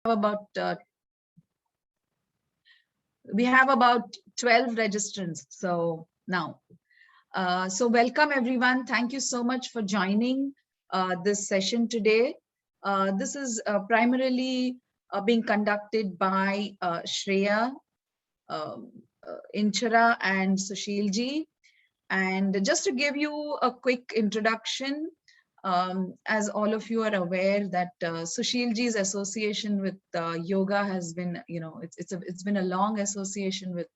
about we have about 12 registrants. So now, so welcome everyone. Thank you so much for joining this session today. This is primarily being conducted by Shreya, Inchara, and Sushil Ji. And just to give you a quick introduction, as all of you are aware that Sushil Ji's association with yoga has been, it's been a long association with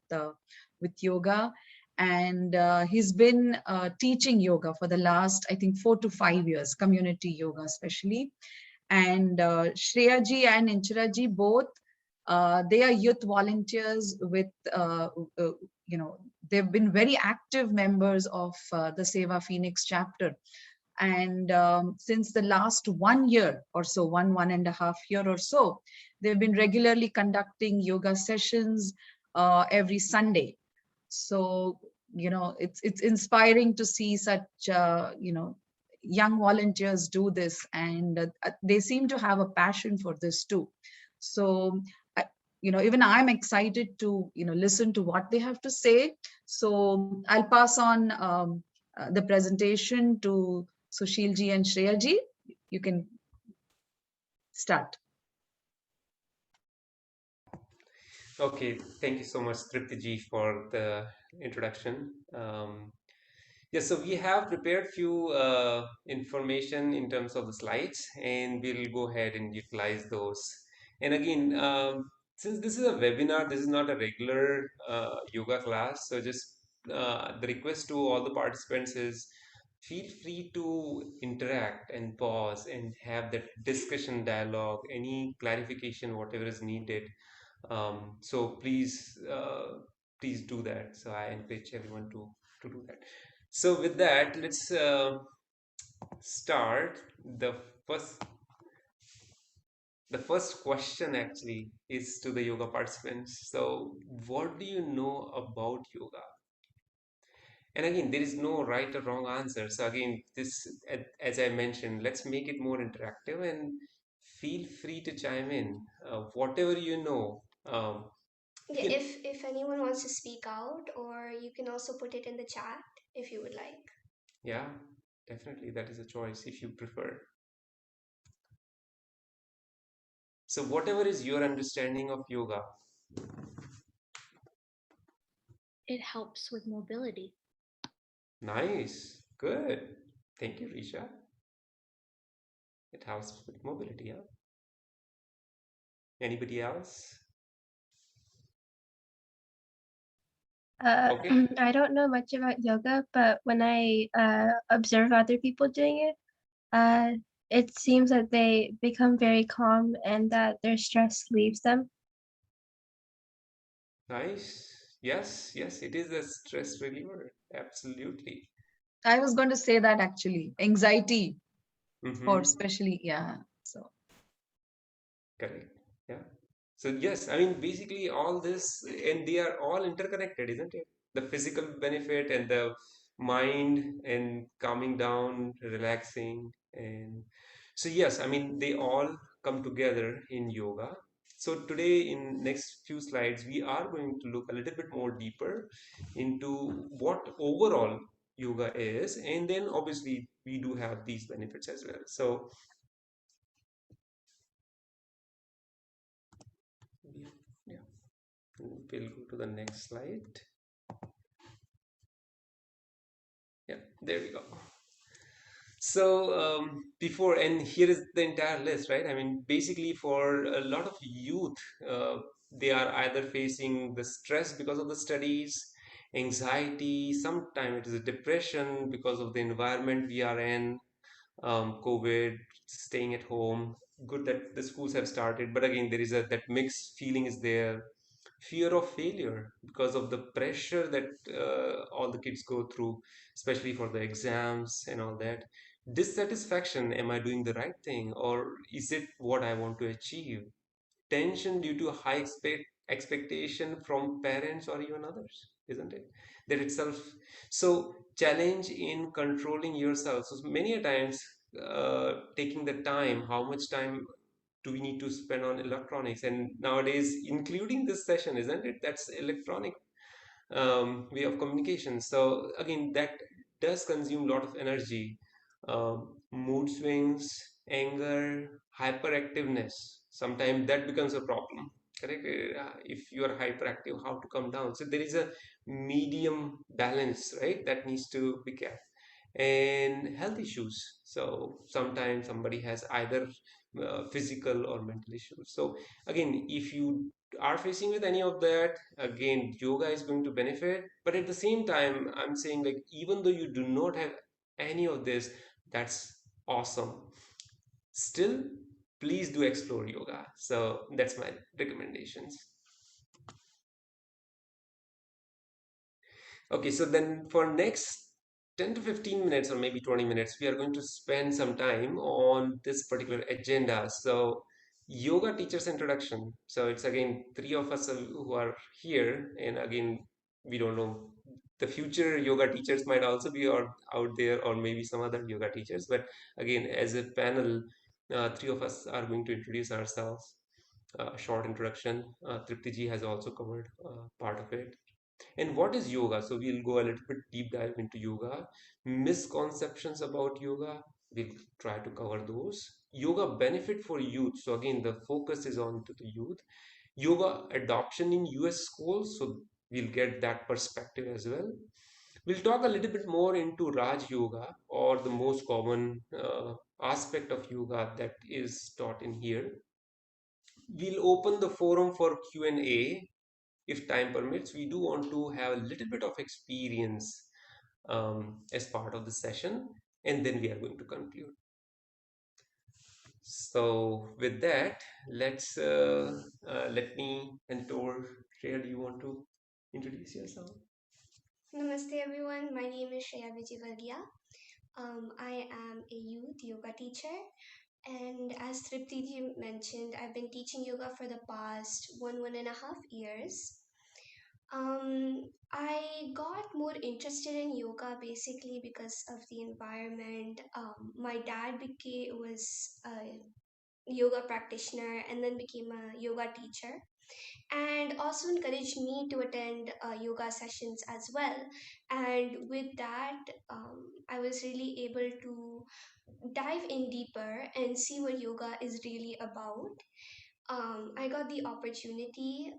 yoga, and he's been teaching yoga for the last, I think, 4 to 5 years, community yoga especially. And Shreya Ji and Inchara Ji both, they are youth volunteers with, they've been very active members of the Sewa Phoenix chapter. And since the last 1 year or so, 1.5 year or so, they've been regularly conducting yoga sessions every Sunday. So, it's inspiring to see such, young volunteers do this, and they seem to have a passion for this too. So, even I'm excited to, listen to what they have to say. So I'll pass on the presentation to Sushil Ji and Shreya Ji. You can start. Okay, thank you so much, Tripti Ji, for the introduction. Yes, so we have prepared few information in terms of the slides, and we'll go ahead and utilize those. And again, since this is a webinar, this is not a regular yoga class, so just the request to all the participants is feel free to interact and pause and have that discussion dialogue, any clarification, whatever is needed. So please do that. So I encourage everyone to do that. So with that, let's start. First the first question actually is to the yoga participants. So what do you know about yoga? And again, there is no right or wrong answer. So again, this, as I mentioned, let's make it more interactive and feel free to chime in. Whatever you know. Yeah, if anyone wants to speak out, or you can also put it in the chat if you would like. Yeah, definitely. That is a choice if you prefer. So, whatever is your understanding of yoga? It helps with mobility. Nice. Good. Thank you, Risha. It helps with mobility, yeah? Anybody else? Okay. I don't know much about yoga, but when I observe other people doing it seems that they become very calm and that their stress leaves them. Nice. Yes, yes, it is a stress reliever. Absolutely. I was going to say that actually, anxiety for Mm-hmm. especially, yeah. So Correct. Yeah. So, yes, I mean, basically all this, and they are all interconnected, isn't it? The physical benefit and the mind and calming down, relaxing. And so, yes, I mean, they all come together in yoga. So today in next few slides, we are going to look a little bit more deeper into what overall yoga is. And then obviously we do have these benefits as well. So yeah, we'll go to the next slide. Yeah, there we go. So before, and here is the entire list, right? I mean, basically for a lot of youth, they are either facing the stress because of the studies, anxiety, sometimes it is a depression because of the environment we are in, COVID, staying at home. Good that the schools have started, but again, there is that mixed feeling is there. Fear of failure because of the pressure that all the kids go through, especially for the exams and all that. Dissatisfaction, am I doing the right thing or is it what I want to achieve? Tension due to high expectation from parents or even others, isn't it? That itself. So challenge in controlling yourself. So many a times, taking the time, how much time do we need to spend on electronics? And nowadays, including this session, isn't it? That's electronic way of communication. So again, that does consume a lot of energy. Mood swings, anger, hyperactiveness. Sometimes that becomes a problem. Correct? If you are hyperactive, how to come down? So there is a medium balance, right? That needs to be kept. And health issues. So sometimes somebody has either physical or mental issues. So again, if you are facing with any of that, again, yoga is going to benefit. But at the same time, I'm saying, like, even though you do not have any of this, that's awesome. Still, please do explore yoga. So that's my recommendations. Okay, so then for next 10 to 15 minutes or maybe 20 minutes, we are going to spend some time on this particular agenda. So yoga teacher's introduction. So it's again three of us who are here, and again, we don't know, the future yoga teachers might also be out there, or maybe some other yoga teachers. But again, as a panel, three of us are going to introduce ourselves. Short introduction. Tripti ji has also covered part of it. And what is yoga? So we'll go a little bit deep dive into yoga. Misconceptions about yoga, we'll try to cover those. Yoga benefit for youth. So again, the focus is on to the youth. Yoga adoption in US schools. So we'll get that perspective as well. We'll talk a little bit more into Raj Yoga, or the most common aspect of yoga that is taught in here. We'll open the forum for Q&A if time permits. We do want to have a little bit of experience as part of the session, and then we are going to conclude. So with that, let me hand it over. Shreya, do you want to introduce yourself? Namaste everyone, my name is Shreya. I am a youth yoga teacher, and as Tripti mentioned, I've been teaching yoga for the past 1.5 years. I got more interested in yoga basically because of the environment. My dad was a yoga practitioner and then became a yoga teacher, and also encouraged me to attend yoga sessions as well. And with that, I was really able to dive in deeper and see what yoga is really about. I got the opportunity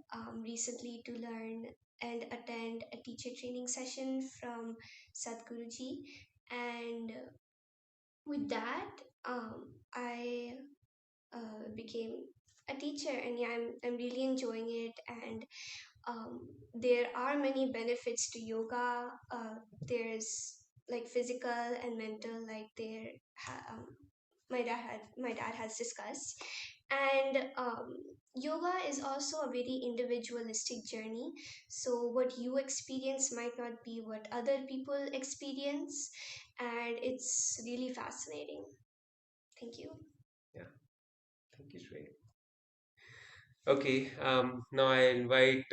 recently to learn and attend a teacher training session from Sadguru Ji, and with that, I became a teacher, and yeah, I'm really enjoying it. And there are many benefits to yoga. There's like physical and mental, like my dad has discussed. And yoga is also a very individualistic journey. So what you experience might not be what other people experience, and it's really fascinating. Thank you. Yeah, thank you, Shreya. Okay, now I invite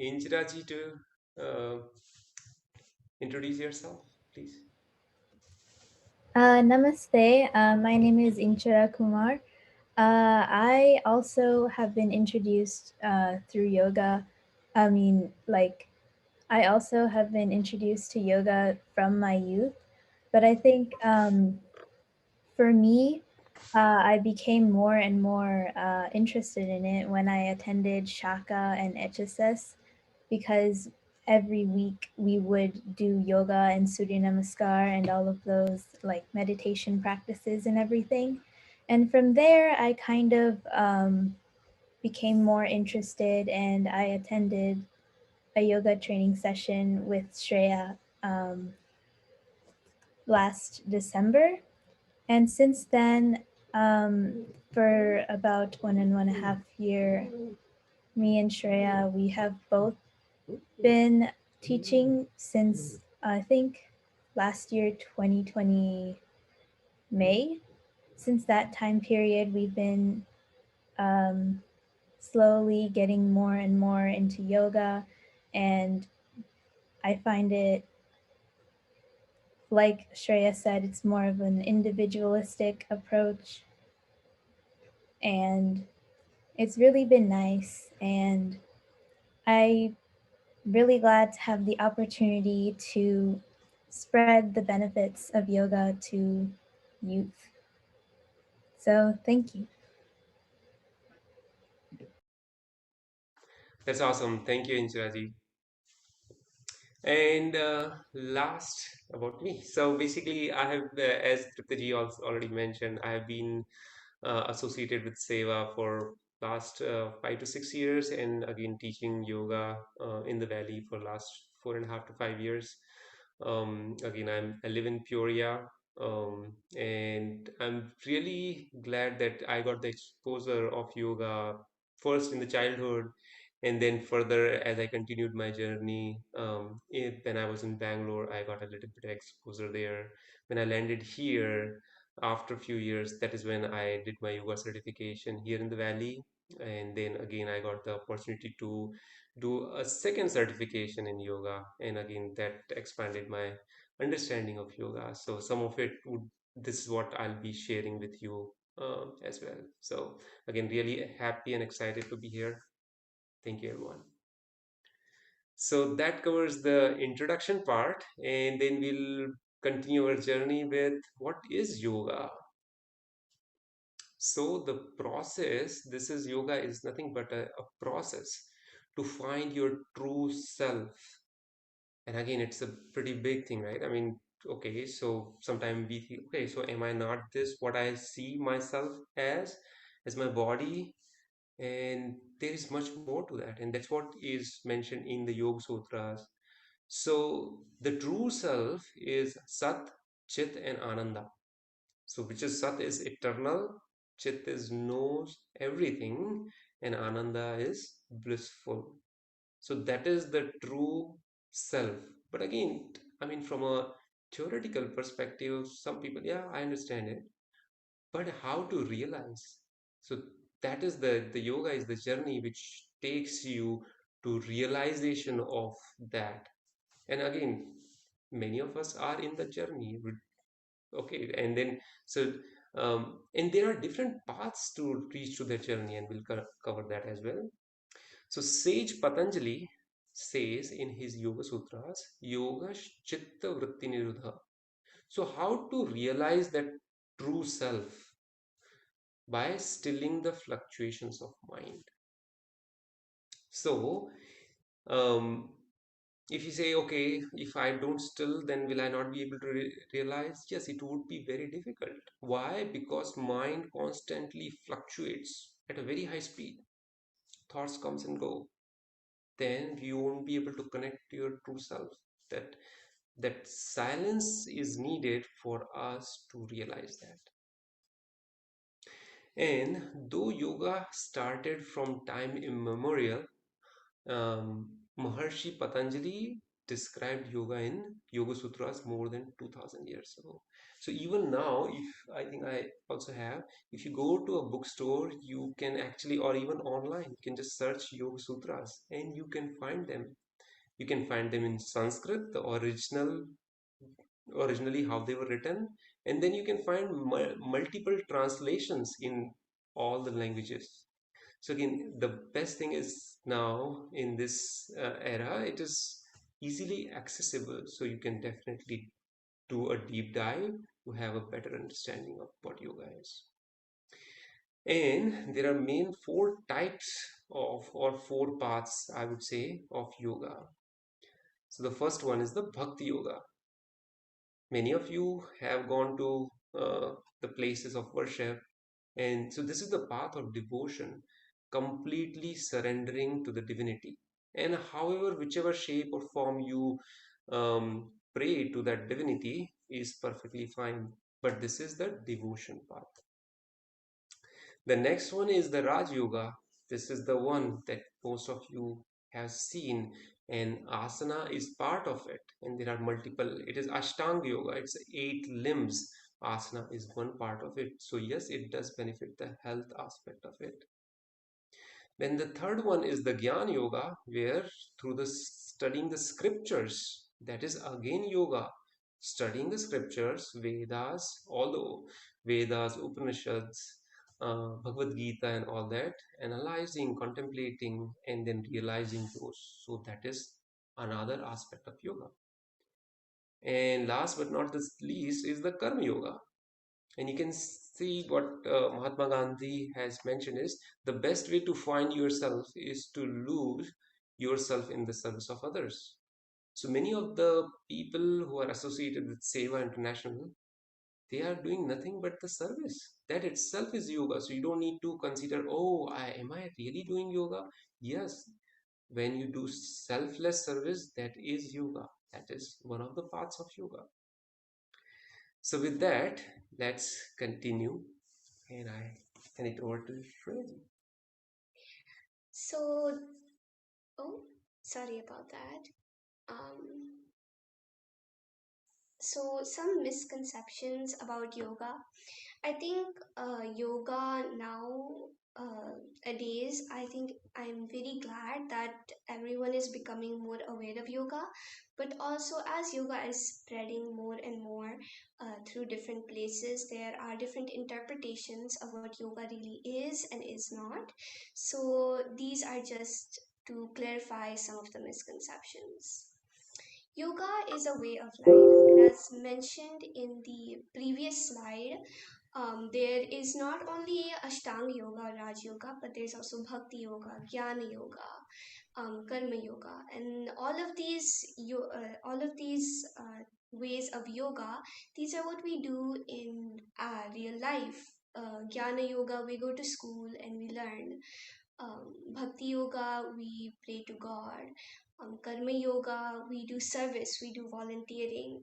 Injira ji to uh, introduce yourself, please. Namaste. My name is Inchara Kumar. I also have been introduced through yoga. I also have been introduced to yoga from my youth. But I think for me, I became more and more interested in it when I attended Shaka and HSS, because every week we would do yoga and Surya Namaskar and all of those like meditation practices and everything. And from there, I kind of became more interested, and I attended a yoga training session with Shreya last December. And since then, for about 1.5 years, me and Shreya, we have both been teaching since I think last year, 2020 May. Since that time period, we've been slowly getting more and more into yoga, and I find it, like Shreya said, it's more of an individualistic approach, and it's really been nice. And I really glad to have the opportunity to spread the benefits of yoga to youth. So thank you. That's awesome. Thank you, Inshiraji. And last about me. So basically, I have, as Triptiji also already mentioned, I have been associated with Sewa for last 5 to 6 years, and again teaching yoga in the valley for last 4.5 to 5 years. Again, I live in Peoria, and I'm really glad that I got the exposure of yoga first in the childhood, and then further as I continued my journey. When I was in Bangalore, I got a little bit of exposure there. When I landed here after a few years, that is when I did my yoga certification here in the valley. And then again, I got the opportunity to do a second certification in yoga, and again that expanded my understanding of yoga. So some of it would, this is what I'll be sharing with you as well. So again, really happy and excited to be here. Thank you, everyone. So that covers the introduction part, and then we'll continue our journey with what is yoga. So the process, this is yoga is nothing but a process to find your true self. And again, it's a pretty big thing, right? I mean, okay, so sometimes we think, okay, so am I not this what I see myself as my body? And there is much more to that, and that's what is mentioned in the Yoga Sutras. So the true self is Sat, Chit, and Ananda. So which is Sat is eternal, Chit is knows everything, and Ananda is blissful. So that is the true self. But again, I mean, from a theoretical perspective, some people, yeah, I understand it. But how to realize? So that is the yoga is the journey which takes you to realization of that. And again, many of us are in the journey. Okay, and then so and there are different paths to reach to that journey, and we'll cover that as well. So sage Patanjali says in his Yoga Sutras, Yoga Chitta Vritti Nirodha. So how to realize that true self? By stilling the fluctuations of mind. So if you say, okay, if I don't still, then will I not be able to realize? Yes, it would be very difficult. Why? Because mind constantly fluctuates at a very high speed. Thoughts comes and go. Then you won't be able to connect to your true self. That that silence is needed for us to realize that. And though yoga started from time immemorial, Maharshi Patanjali described yoga in Yoga Sutras more than 2000 years ago. So even now, if I think I also have, if you go to a bookstore, you can actually, or even online, you can just search Yoga Sutras and you can find them. You can find them in Sanskrit, the originally how they were written, and then you can find multiple translations in all the languages. So again, the best thing is now in this era, it is easily accessible. So you can definitely do a deep dive to have a better understanding of what yoga is. And there are main four types of, or four paths, I would say, of yoga. So the first one is the Bhakti Yoga. Many of you have gone to the places of worship, and so this is the path of devotion, completely surrendering to the divinity. And however, whichever shape or form you pray to that divinity is perfectly fine. But this is the devotion path. The next one is the Raj Yoga. This is the one that most of you have seen, and asana is part of it. And there are multiple, it is Ashtanga Yoga, it's 8 limbs. Asana is one part of it. So, yes, it does benefit the health aspect of it. Then the third one is the Gyan Yoga, where through the studying the scriptures, that is again yoga, studying the scriptures, Vedas, all the Vedas, Upanishads, Bhagavad Gita and all that, analyzing, contemplating, and then realizing those. So that is another aspect of yoga. And last but not the least is the Karma Yoga. And you can see what Mahatma Gandhi has mentioned is the best way to find yourself is to lose yourself in the service of others. So many of the people who are associated with Sewa International, they are doing nothing but the service. That itself is yoga. So you don't need to consider, oh, am I really doing yoga? Yes, when you do selfless service, that is yoga. That is one of the parts of yoga. So with that, let's continue, and I hand it over to Shreya. So, oh, sorry about that. Um, so some misconceptions about yoga. I think yoga now days, I think I'm very glad that everyone is becoming more aware of yoga. But also, as yoga is spreading more and more through different places, there are different interpretations of what yoga really is and is not. So these are just to clarify some of the misconceptions. Yoga is a way of life, and as mentioned in the previous slide, there is not only Ashtanga Yoga or Raj Yoga, but there's also Bhakti Yoga, Jnana Yoga, Karma Yoga, and all of these ways of yoga. These are what we do in real life. Jnana Yoga, we go to school and we learn. Bhakti Yoga, we pray to God. Karma Yoga, we do service, we do volunteering,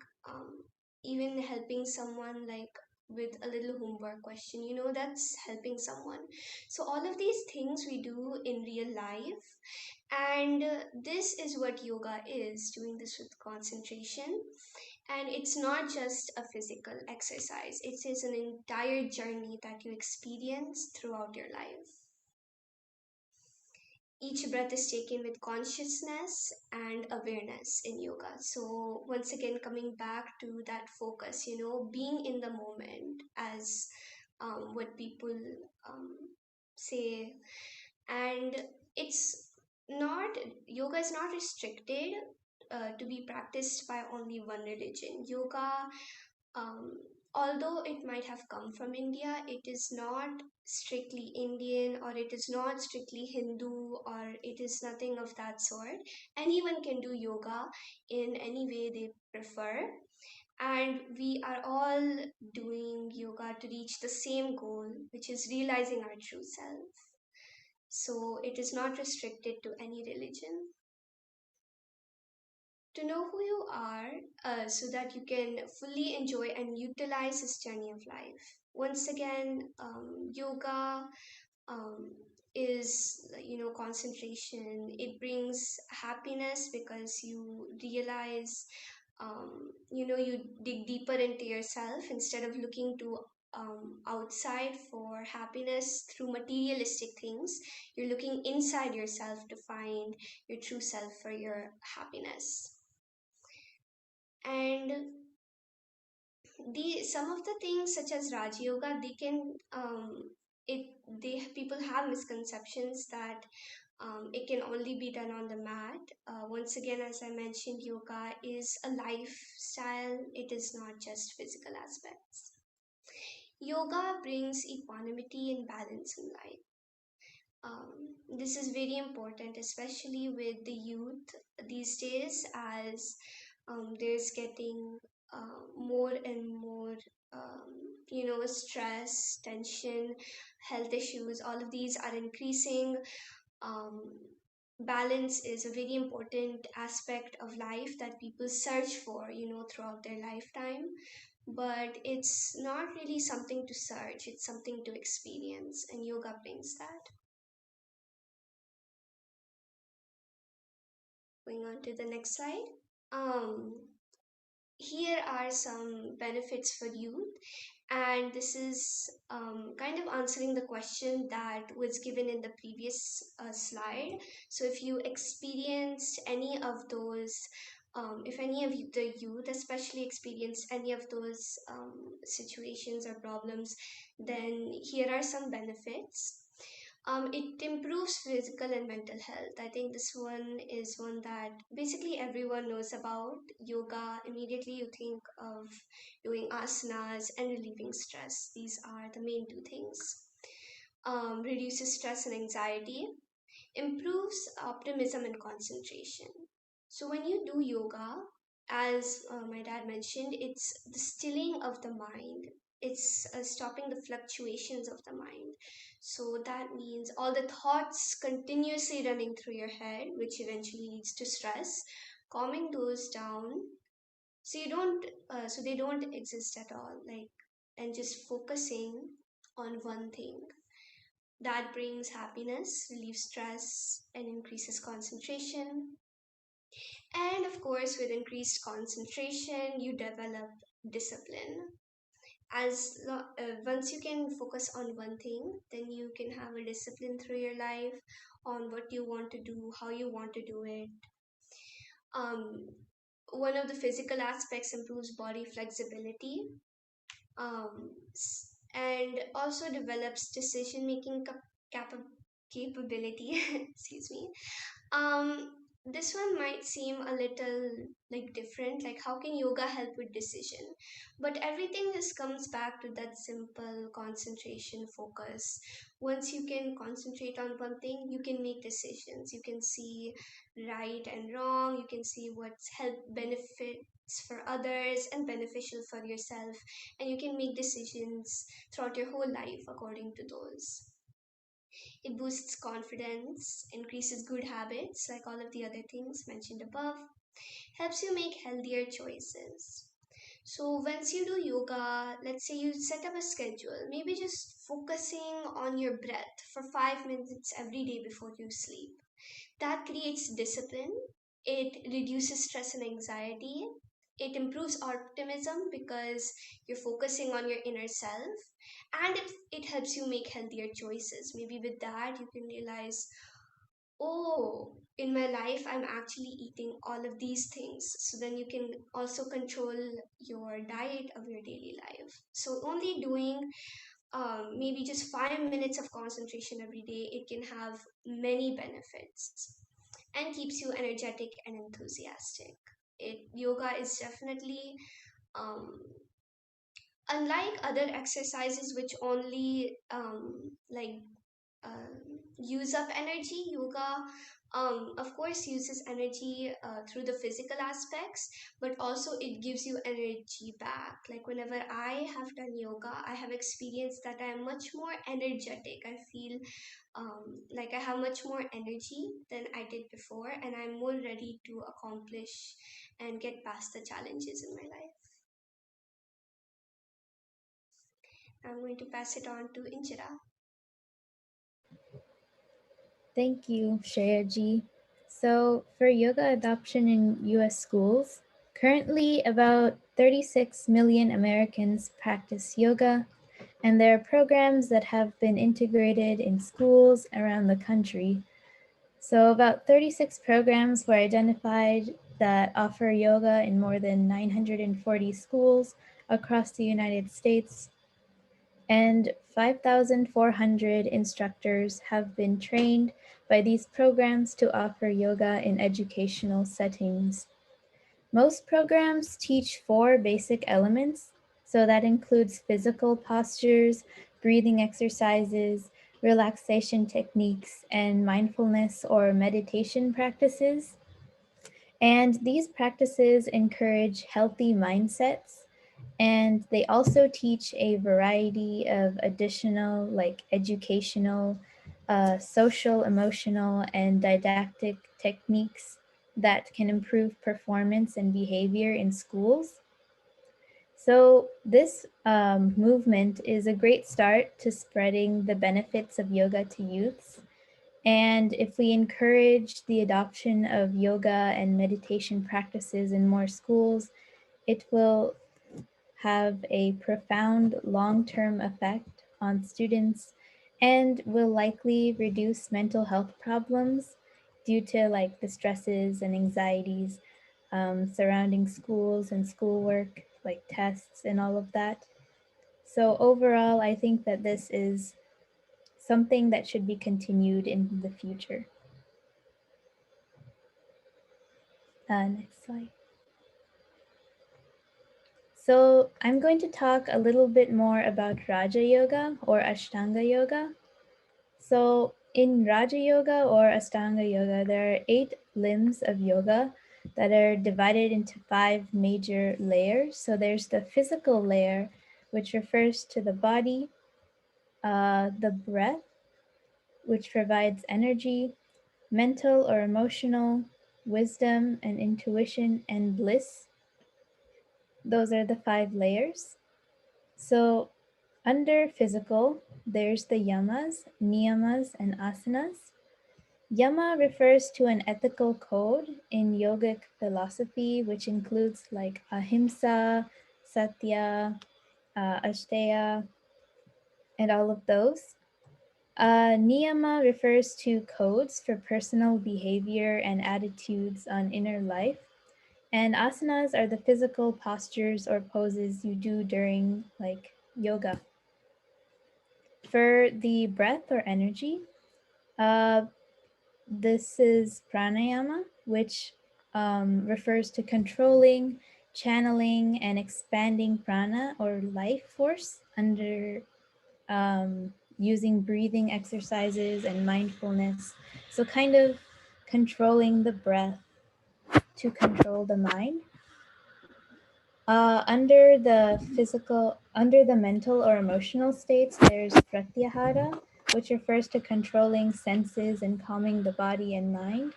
even helping someone like with a little homework question, that's helping someone. So, all of these things we do in real life, and this is what yoga is, doing this with concentration. And it's not just a physical exercise, it is an entire journey that you experience throughout your life. Each breath is taken with consciousness and awareness in yoga. So, once again, coming back to that focus, being in the moment, as what people um, say. And it's not, yoga is not restricted to be practiced by only one religion. Yoga, um, although it might have come from India, it is not strictly Indian, or it is not strictly Hindu, or it is nothing of that sort. Anyone can do yoga in any way they prefer. And we are all doing yoga to reach the same goal, which is realizing our true self. So it is not restricted to any religion. To know who you are, so that you can fully enjoy and utilize this journey of life. Once again, yoga is, concentration. It brings happiness because you realize, you dig deeper into yourself instead of looking to outside for happiness through materialistic things. You're looking inside yourself to find your true self for your happiness. And some of the things such as Raj Yoga, they can they people have misconceptions that it can only be done on the mat. Once again, as I mentioned, yoga is a lifestyle. It is not just physical aspects. Yoga brings equanimity and balance in life. This is very important, especially with the youth these days, as there's getting more and more, stress, tension, health issues. All of these are increasing. Um, Balance is a very important aspect of life that people search for, throughout their lifetime. But it's not really something to search, it's something to experience, and yoga brings that. Going on to the next slide. Um, Here are some benefits for youth, and this is kind of answering the question that was given in the previous slide. So, if you experienced any of those If any of the youth especially experience any of those situations or problems, then here are some benefits. It improves physical and mental health. I think this one is one that basically everyone knows about. Yoga, immediately you think of doing asanas and relieving stress. These are the main two things. Reduces stress and anxiety, improves optimism and concentration. So when you do yoga, as my dad mentioned, it's the stilling of the mind. It's stopping the fluctuations of the mind. So that means all the thoughts continuously running through your head, which eventually leads to stress, calming those down, so you don't, so they don't exist at all. Like, and just focusing on one thing that brings happiness, relieves stress, and increases concentration. And of course, with increased concentration, you develop discipline. Once you can focus on one thing, then you can have a discipline through your life on what you want to do, how you want to do it. Um, One of the physical aspects improves body flexibility, and also develops decision making capability. Excuse me. um this one might seem a little like different, like how can yoga help with decision, but everything just comes back to that simple concentration focus. Once you can concentrate on one thing, you can make decisions, you can see right and wrong, you can see what's help benefits for others and beneficial for yourself, and you can make decisions throughout your whole life according to those. It boosts confidence, increases good habits, like all of the other things mentioned above, helps you make healthier choices. So, once you do yoga, let's say you set up a schedule, maybe just focusing on your breath for 5 minutes every day before you sleep. That creates discipline, it reduces stress and anxiety, it improves optimism because you're focusing on your inner self, and it helps you make healthier choices. Maybe with that, you can realize, oh, in my life, I'm actually eating all of these things. So then you can also control your diet of your daily life. So only doing maybe just 5 minutes of concentration every day, it can have many benefits and keeps you energetic and enthusiastic. Yoga is definitely um, unlike other exercises which only uh, use up energy. Yoga, of course, uses energy through the physical aspects, but also it gives you energy back. Like whenever I have done yoga, I have experienced that I am much more energetic. I feel like I have much more energy than I did before, and I'm more ready to accomplish and get past the challenges in my life. I'm going to pass it on to Injira. Thank you, Shreya Ji. So, for yoga adoption in US schools, currently about 36 million Americans practice yoga, and there are programs that have been integrated in schools around the country. So, about 36 programs were identified that offer yoga in more than 940 schools across the United States, and 5,400 instructors have been trained by these programs to offer yoga in educational settings. Most programs teach 4 basic elements, so that includes physical postures, breathing exercises, relaxation techniques, and mindfulness or meditation practices. And these practices encourage healthy mindsets, and they also teach a variety of additional, like educational, social, emotional, and didactic techniques that can improve performance and behavior in schools. So this movement is a great start to spreading the benefits of yoga to youths. And if we encourage the adoption of yoga and meditation practices in more schools, it will have a profound long-term effect on students and will likely reduce mental health problems due to like the stresses and anxieties surrounding schools and schoolwork, like tests and all of that. So overall, I think that this is something that should be continued in the future. Next slide. So I'm going to talk a little bit more about Raja Yoga or Ashtanga Yoga. So in Raja Yoga or Ashtanga Yoga, there are 8 limbs of yoga that are divided into 5 major layers. So there's the physical layer, which refers to the body, the breath, which provides energy, mental or emotional, wisdom and intuition, and bliss. Those are the 5 layers. So under physical, there's the yamas, niyamas, and asanas. Yama refers to an ethical code in yogic philosophy, which includes like ahimsa, satya, asteya, and all of those. Niyama refers to codes for personal behavior and attitudes on inner life. And asanas are the physical postures or poses you do during like yoga. For the breath or energy, this is pranayama, which refers to controlling, channeling, and expanding prana or life force under using breathing exercises and mindfulness. So kind of controlling the breath to control the mind. Under the mental or emotional states, there's pratyahara, which refers to controlling senses and calming the body and mind.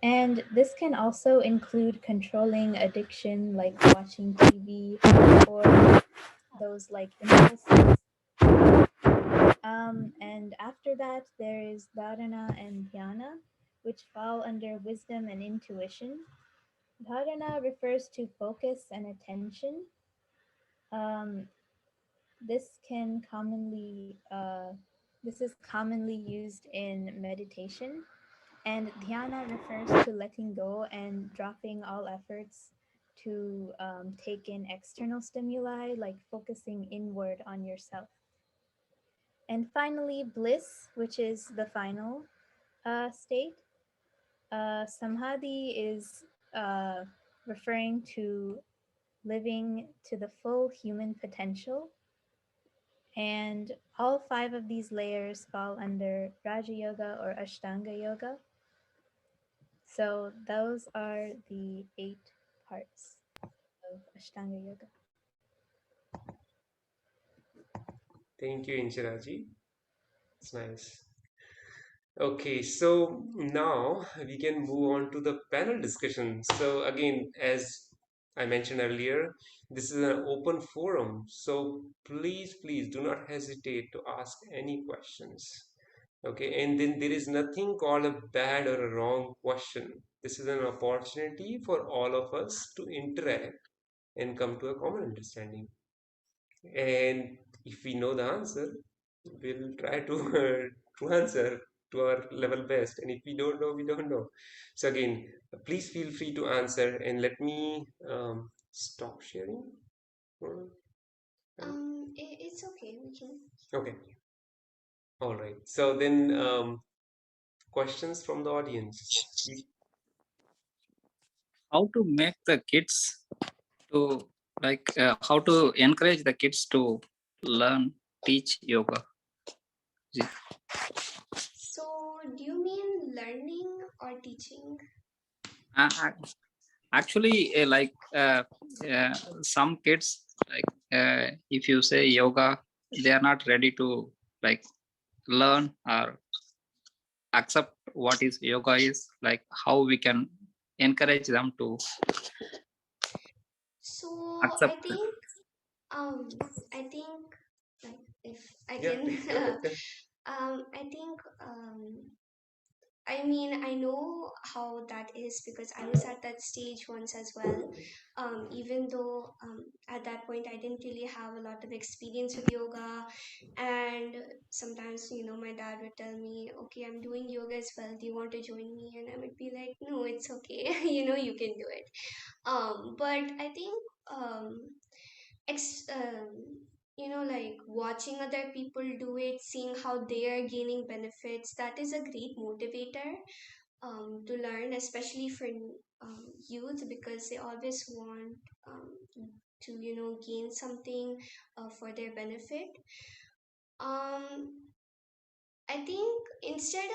And this can also include controlling addiction, like watching TV or those like impulses. And after that, there is dharana and dhyana, which fall under wisdom and intuition. Dharana refers to focus and attention. Um, this is commonly used in meditation, and dhyana refers to letting go and dropping all efforts to take in external stimuli, like focusing inward on yourself. And finally, bliss, which is the final state. Samadhi is referring to living to the full human potential. And all 5 of these layers fall under Raja Yoga or Ashtanga Yoga. So those are the 8 parts of Ashtanga Yoga. Thank you, Inshiraji. It's nice. Okay, so now we can move on to the panel discussion. So again, as I mentioned earlier, this is an open forum. So please do not hesitate to ask any questions. Okay, and then there is nothing called a bad or a wrong question. This is an opportunity for all of us to interact and come to a common understanding. And if we know the answer, we'll try to to answer to our level best. And if we don't know, we don't know. So again, please feel free to answer. And let me stop sharing. Or- It's okay. We can. Okay. All right. So then, questions from the audience. How to make the kids to how to encourage the kids to learn, teach yoga? So, do you mean learning or teaching? Actually, some kids, if you say yoga, they are not ready to like learn or accept what is yoga is. Like how we can encourage them to So accept. I think like if I Yeah, can please go ahead. I think I mean, I know how that is because I was at that stage once as well. Even though at that point I didn't really have a lot of experience with yoga, and sometimes, my dad would tell me, "Okay, I'm doing yoga as well. Do you want to join me?" And I would be like, "No, it's okay. You can do it." But I think ex- um, like watching other people do it, seeing how they are gaining benefits, that is a great motivator to learn, especially for youth, because they always want um, to gain something for their benefit. um, I think instead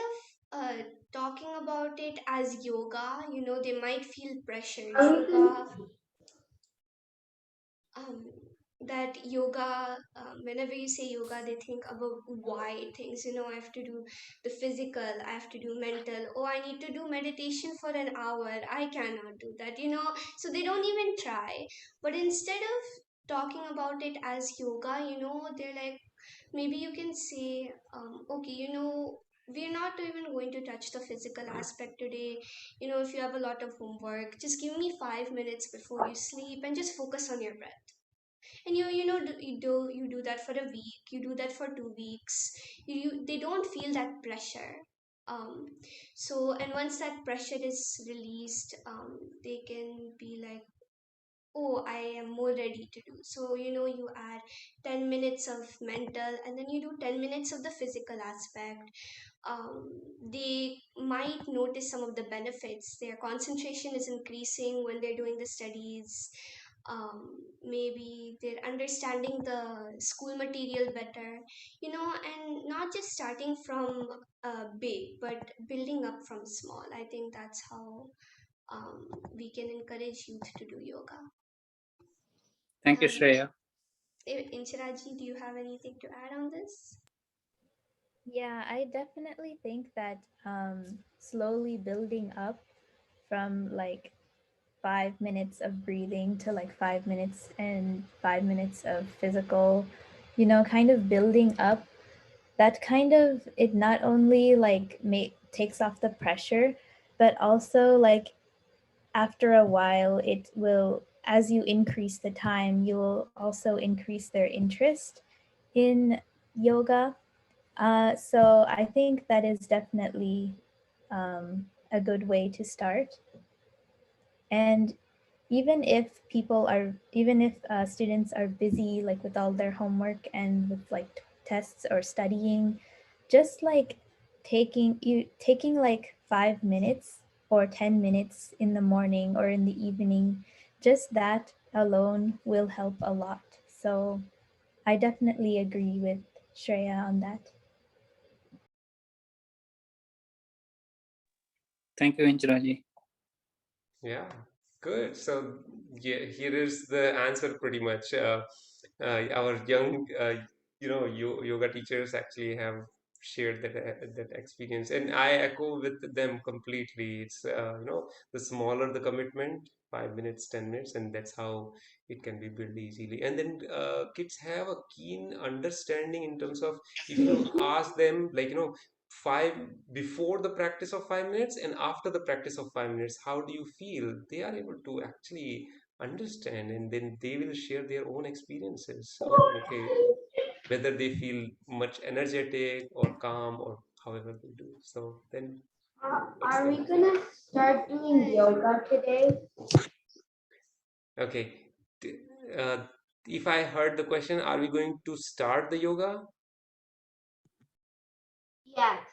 of talking about it as yoga, they might feel pressured. Um, that yoga, whenever you say yoga, they think about why things, I have to do the physical, I have to do mental. Oh, I need to do meditation for an hour, I cannot do that, so they don't even try. But instead of talking about it as yoga, they're like, maybe you can say, okay, we're not even going to touch the physical aspect today. If you have a lot of homework, just give me 5 minutes before you sleep and just focus on your breath. And you do that for a week, you do that for 2 weeks. They don't feel that pressure. um so, and once that pressure is released, they can be like, oh, I am more ready to do. So, you add 10 minutes of mental, and then you do 10 minutes of the physical aspect. They might notice some of the benefits. Their concentration is increasing when they're doing the studies. Maybe they're understanding the school material better, and not just starting from big, but building up from small. I think that's how we can encourage youth to do yoga. Thank you, Um, Shreya. Inchiraji, do you have anything to add on this? Yeah, I definitely think that slowly building up from like 5 minutes of breathing to like 5 minutes and 5 minutes of physical, kind of building up, that kind of, it not only like takes off the pressure, but also like after a while it will, as you increase the time, you will also increase their interest in yoga. So I think that is definitely a good way to start. And even if students are busy like with all their homework and with like tests or studying, just like taking like 5 minutes or 10 minutes in the morning or in the evening, just that alone will help a lot. So I definitely agree with Shreya on that. Thank you, Inchiraji. Yeah, good. So yeah, here is the answer pretty much. Our young, yoga teachers actually have shared that experience, and I echo with them completely. It's the smaller the commitment, 5 minutes, 10 minutes, and that's how it can be built easily. And then kids have a keen understanding in terms of if you ask them, like five before the practice of 5 minutes and after the practice of 5 minutes, how do you feel? They are able to actually understand, and then they will share their own experiences. Oh, okay, whether they feel much energetic or calm or however they do. So then it's Are the we gonna start doing Hi. yoga today? okay. T- Uh, if I heard the question, are we going to start the yoga? Yes.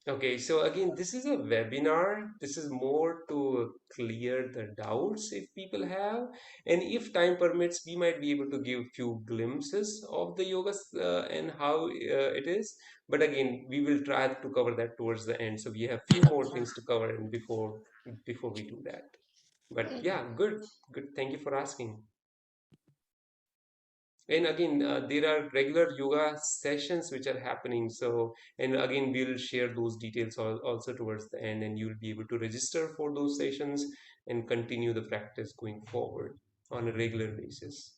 Okay, so again, this is a webinar. This is more to clear the doubts if people have, and if time permits, we might be able to give few glimpses of the yoga and how it is. But again, we will try to cover that towards the end. So we have few more things to cover and before we do that. But yeah, good, good. Thank you for asking. And again, there are regular yoga sessions which are happening. So, and again, we'll share those details also towards the end, and you'll be able to register for those sessions and continue the practice going forward on a regular basis.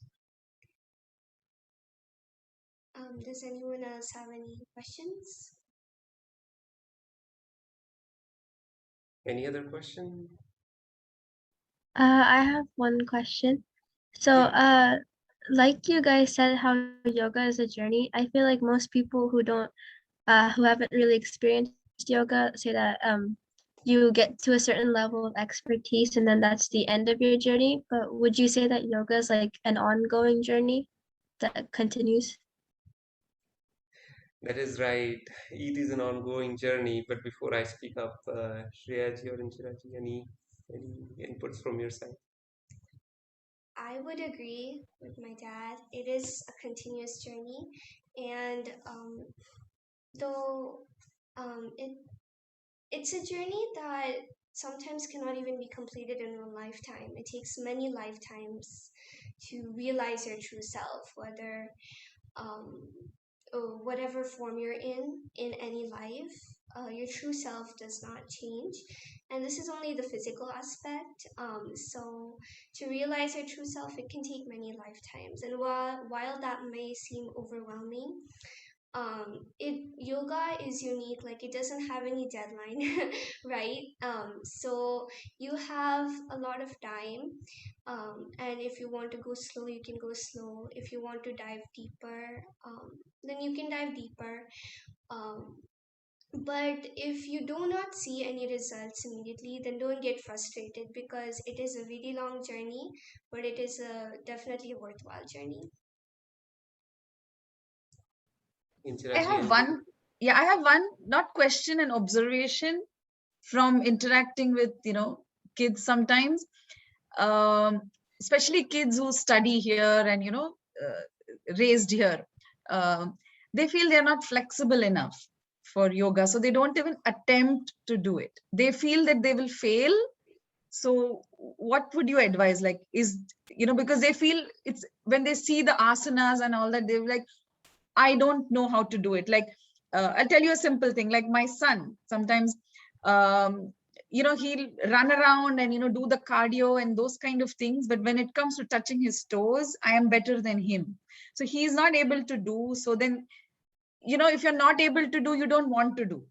Does anyone else have any questions? Any other question? I have one question. So, Yeah. like you guys said, how yoga is a journey. I feel like most people who haven't really experienced yoga, say that you get to a certain level of expertise, and then that's the end of your journey. But would you say that yoga is like an ongoing journey that continues? That is right. It is an ongoing journey. But before I speak up, Shreya ji or Inshira ji, any inputs from your side? I would agree with my dad. It is a continuous journey, and though it's a journey that sometimes cannot even be completed in one lifetime. It takes many lifetimes to realize your true self, whether um, or whatever form you're in any life. Your true self does not change, and this is only the physical aspect. So to realize your true self, it can take many lifetimes, and while that may seem overwhelming, it yoga is unique, like it doesn't have any deadline right? So you have a lot of time, and if you want to go slow, you can go slow. If you want to dive deeper, then you can dive deeper. um, but if you do not see any results immediately, then don't get frustrated, because it is a really long journey, but it is a definitely a worthwhile journey. Inshira I ji, have anything? one, yeah, I have one, not question, and observation from interacting with, kids sometimes, um, especially kids who study here and, raised here. Um, they feel they're not flexible enough for yoga. So they don't even attempt to do it. They feel that they will fail. So what would you advise? Like, because they feel it's when they see the asanas and all that, they're like, I don't know how to do it. Like, I'll tell you a simple thing. Like my son, sometimes, um, he'll run around and, do the cardio and those kind of things. But when it comes to touching his toes, I am better than him. So he's not able to do. So then, if you're not able to do, you don't want to do.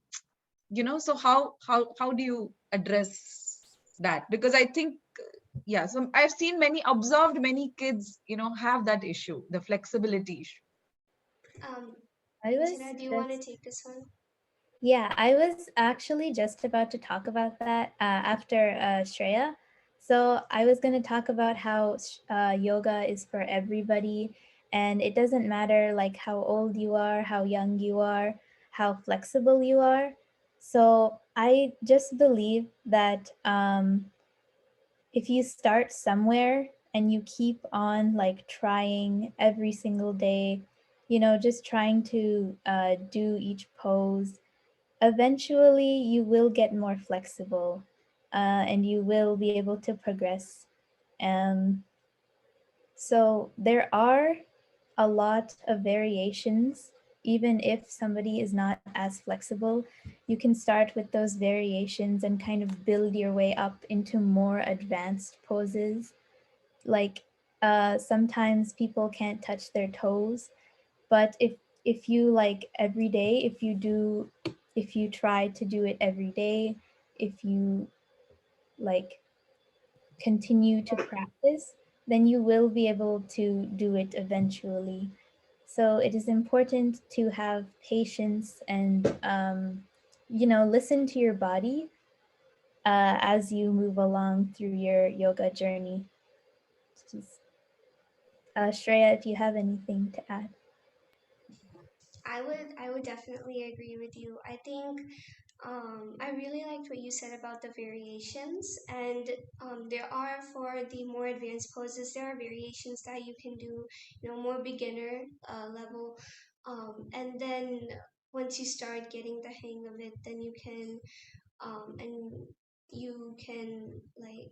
So how do you address that? Because I think, yeah. So I've seen observed many kids, have that issue, the flexibility issue. um, I was Inchira, do you want to just take this one? Yeah, I was actually just about to talk about that after Shreya. So I was going to talk about how yoga is for everybody, and it doesn't matter like how old you are, how young you are, how flexible you are. So I just believe that if you start somewhere and you keep on like trying every single day, just trying to do each pose, eventually you will get more flexible, and you will be able to progress. Um, so there are a lot of variations. Even if somebody is not as flexible, you can start with those variations and kind of build your way up into more advanced poses. Like sometimes people can't touch their toes, but if you like every day, if you try to do it every day, if you like continue to practice, then you will be able to do it eventually. So it is important to have patience and listen to your body as you move along through your yoga journey. Just, Shreya, if you have anything to add. I would definitely agree with you. I think I really liked what you said about the variations, and there are, for the more advanced poses, there are variations that you can do, more beginner level, and then once you start getting the hang of it, then and you can like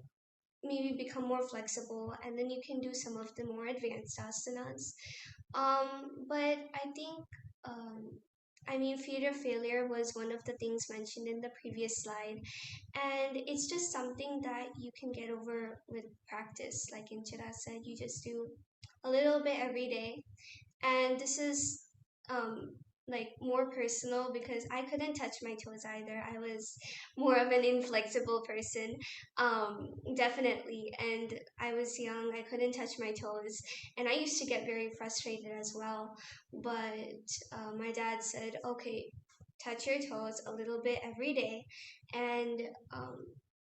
maybe become more flexible, and then you can do some of the more advanced asanas. But I think, um, I mean, fear of failure was one of the things mentioned in the previous slide, and it's just something that you can get over with practice. Like Inchira said, you just do a little bit every day, and this is like more personal because I couldn't touch my toes either. I was more of an inflexible person, definitely. And I was young, I couldn't touch my toes, and I used to get very frustrated as well. But my dad said, okay, touch your toes a little bit every day. And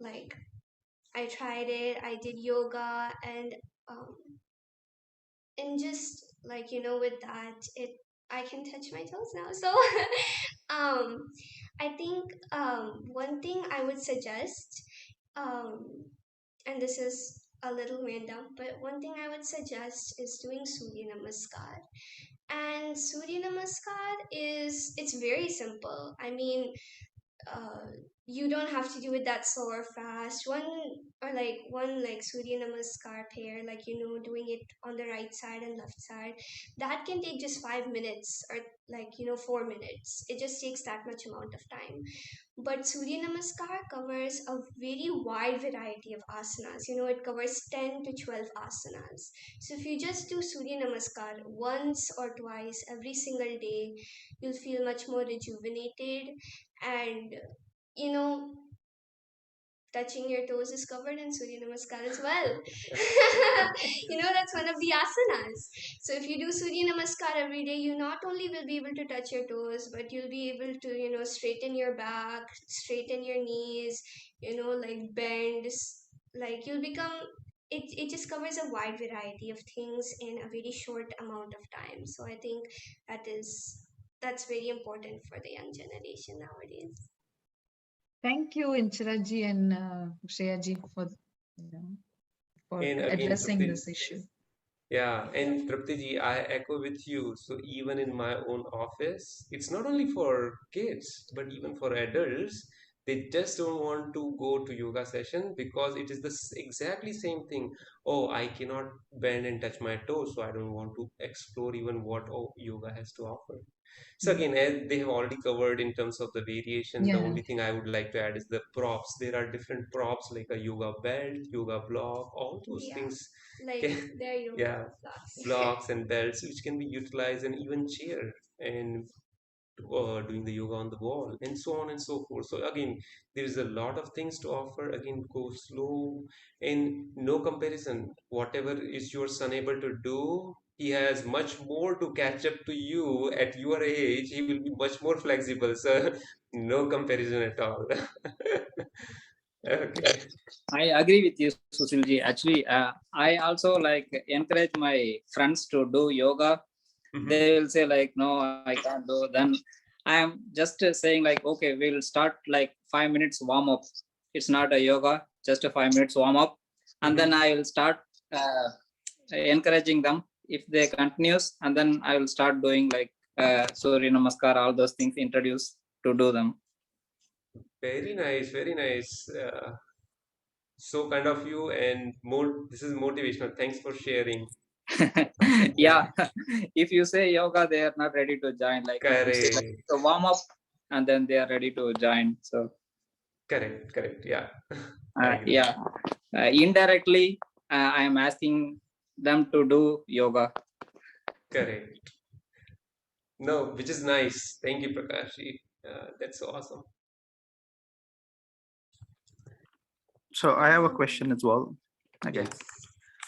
like I tried it, I did yoga, um, and just like with that, it I can touch my toes now. So um I think one thing I would suggest, um and this is a little random, but one thing I would suggest is doing surya namaskar. And surya namaskar it's very simple. I mean, uh, you don't have to do it that slow or fast. One like Surya Namaskar pair, like doing it on the right side and left side, that can take just 5 minutes or like 4 minutes. It just takes that much amount of time. But Surya Namaskar covers a very wide variety of asanas. It covers 10 to 12 asanas. So if you just do Surya Namaskar once or twice every single day, you'll feel much more rejuvenated. And you know touching your toes is covered in Surya Namaskar as well. That's one of the asanas. So if you do Surya Namaskar every day, you not only will be able to touch your toes, but you'll be able to straighten your back, straighten your knees, like bend, like you'll become, it just covers a wide variety of things in a very short amount of time. So I think that's very important for the young generation nowadays. Thank you, Inchiraji and Shreya ji, for And again, addressing Trupti, this issue. yeah, and Trupti ji, I echo with you. So even in my own office, it's not only for kids, but even for adults. They just don't want to go to yoga session because it is the exactly same thing. Oh, I cannot bend and touch my toes, so I don't want to explore even what yoga has to offer. So again, as they have already covered in terms of the variation, the Yeah. only thing I would like to add is the props. There are different props like a yoga belt, yoga block, all those Yeah, things like can, there you go, yeah, blocks. blocks and belts which can be utilized, and even chair and doing the yoga on the wall and so on and so forth. So again, there is a lot of things to offer. Again, go slow and no comparison. Whatever is your son able to do, he has much more to catch up to you at your age. He will be much more flexible, so no comparison at all. Okay. I agree with you, Sushilji. Actually, I also like encourage my friends to do yoga. They Mhm. will say like, no, I can't do. Then I am just saying like, okay, we'll start like 5 minutes warm up. It's not a yoga, just a 5 minutes warm up, and then Mhm. I will start encouraging them. If they continues, and then I will start doing like Surya Namaskar, all those things introduce to do them. Very nice, very nice. So kind of you, and more. This is motivational. Thanks for sharing. Yeah, if you say yoga, they are not ready to join. Like if you say like Correct, a warm up, and then they are ready to join. So correct, correct. Yeah, I agree. yeah, indirectly, I am asking them to do yoga. Correct. No, which is nice. Thank you, Prakashji. That's so awesome. So I have a question as well. Okay. Yes.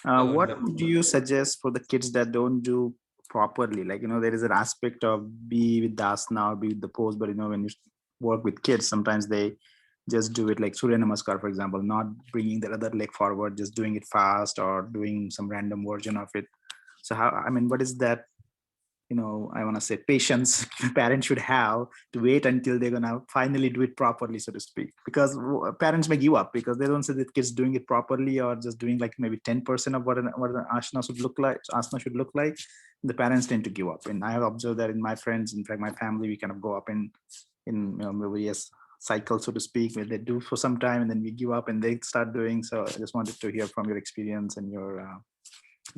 No, What love. do you suggest for the kids that don't do properly? Like, there is an aspect of be with the asana or be with the pose, but when you work with kids, sometimes they just do it like Surya Namaskar, for example, not bringing the other leg forward, just doing it fast or doing some random version of it. So what is that, I want to say patience parents should have to wait until they're going to finally do it properly, so to speak, because parents may give up because they don't see the kids doing it properly or just doing like maybe 10% of what an asana should look like. The parents tend to give up, and I have observed that in my friends, in fact my family, we kind of go up in various cycles, so to speak, where they do for some time and then we give up and they start doing. So I just wanted to hear from your experience and your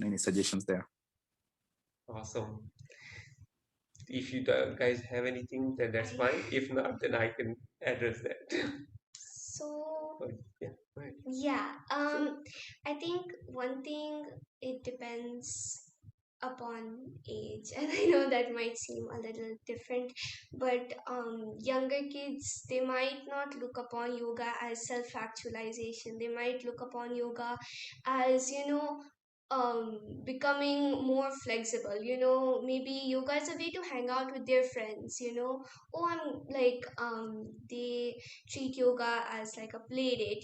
any suggestions there. Awesome. If you guys have anything, then that's I fine. If not, then I can address that. so Oh, yeah, right. yeah, I think one thing, it depends upon age, and I know that might seem a little different, but younger kids, they might not look upon yoga as self-actualization. They might look upon yoga as, becoming more flexible. Maybe yoga is a way to hang out with their friends. Oh, I'm like, they treat yoga as like a play date.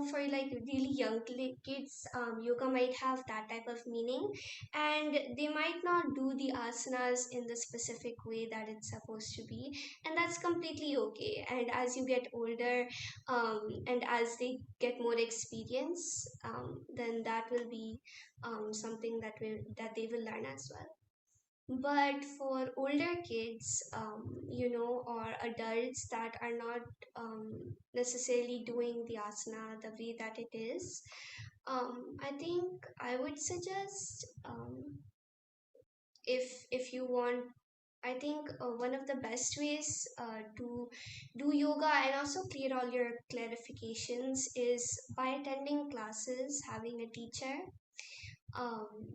For like really young kids, yoga might have that type of meaning, and they might not do the asanas in the specific way that it's supposed to be, and that's completely okay. And as you get older, and as they get more experience, then that will be something that they will learn as well. But for older kids, or adults that are not necessarily doing the asana the way that it is, I think I would suggest, if you want, I think one of the best ways to do yoga and also clear all your clarifications is by attending classes, having a teacher,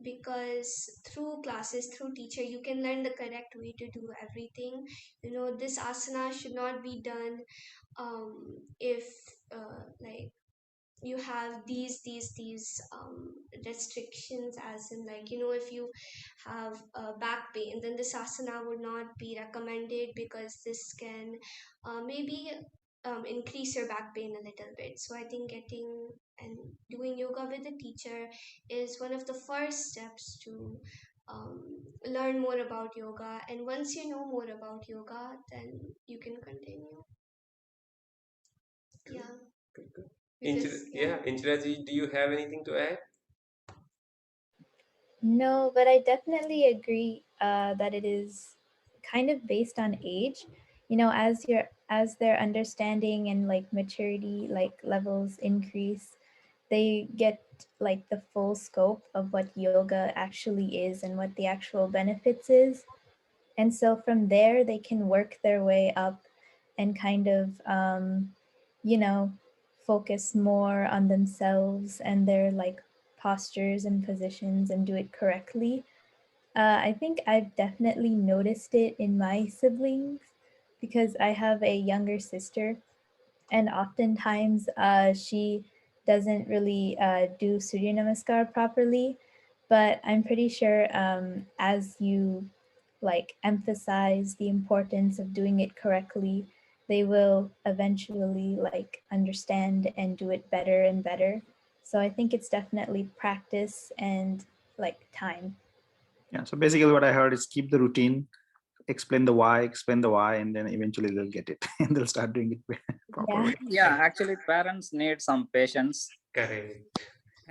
because through classes, through teacher, you can learn the correct way to do everything. This asana should not be done if like you have these restrictions, as in, like, if you have back pain, then this asana would not be recommended, because this can maybe increase your back pain a little bit. So I think getting and doing yoga with a teacher is one of the first steps to learn more about yoga, and once you know more about yoga, then you can continue. Yeah. Good, good. Because, yeah. Inchiraji, do you have anything to add? No, but I definitely agree that it is kind of based on age. As their understanding and like maturity like levels increase, they get like the full scope of what yoga actually is and what the actual benefits is. And so from there, they can work their way up and kind of, you know, focus more on themselves and their like postures and positions and do it correctly. I think I've definitely noticed it in my siblings because I have a younger sister, and oftentimes she doesn't really do Surya Namaskar properly. But I'm pretty sure as you like emphasize the importance of doing it correctly, they will eventually like understand and do it better and better. So I think it's definitely practice and like time. Yeah. So basically, what I heard is keep the routine, explain the why, and then eventually they'll get it and they'll start doing it proper Yeah. way. Yeah, actually, parents need some patience. Correct.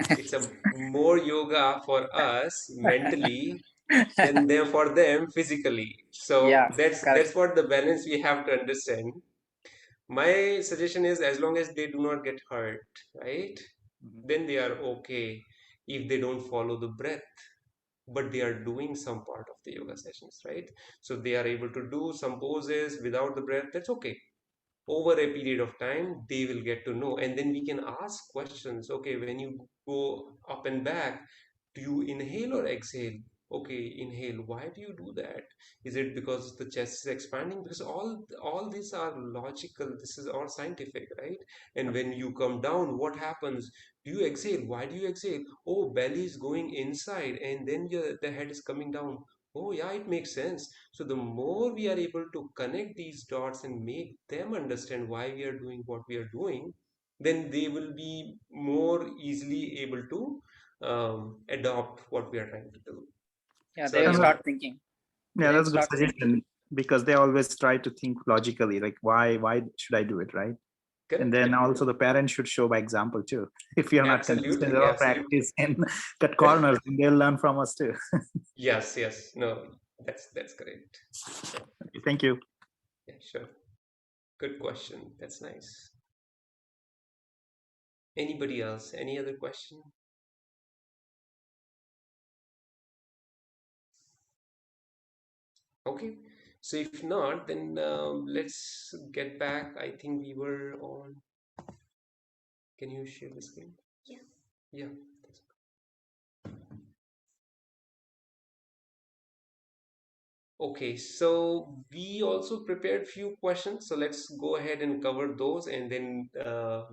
It's a more yoga for us mentally than there for them physically. So Yeah, that's correct. what the balance we have to understand. My suggestion is, as long as they do not get hurt, right? Mhm. Then they are okay if they don't follow the breath, but they are doing some part of the yoga sessions, right? So they are able to do some poses without the breath, that's okay. Over a period of time they will get to know, and then we can ask questions. Okay, when you go up and back, do you inhale or exhale? Okay, inhale. Why do you do that? Is it because the chest is expanding? Because all these are logical, this is all scientific, right? And when you come down, what happens? Do you exhale? Why do you exhale? Oh, belly is going inside and then the head is coming down. Oh yeah, it makes sense. So the more we are able to connect these dots and make them understand why we are doing what we are doing, then they will be more easily able to adopt what we are trying to do. Yeah, they will Sorry. start thinking. Yeah, They will that's a good start thinking. suggestion because they always try to think logically, like why should I do it, right? And Correct. then also the parents should show by example too. If you're not consistent Absolutely, with our absolutely. practice and cut corners, then they'll learn from us too. Yes, yes. No, that's correct. Okay, thank you. Yeah, sure. Good question. That's nice. Anybody else? Any other question? Okay. So if not, then let's get back. I think we were on. Can you share the screen? Yeah. Yeah. Okay, so we also prepared few questions. So let's go ahead and cover those, and then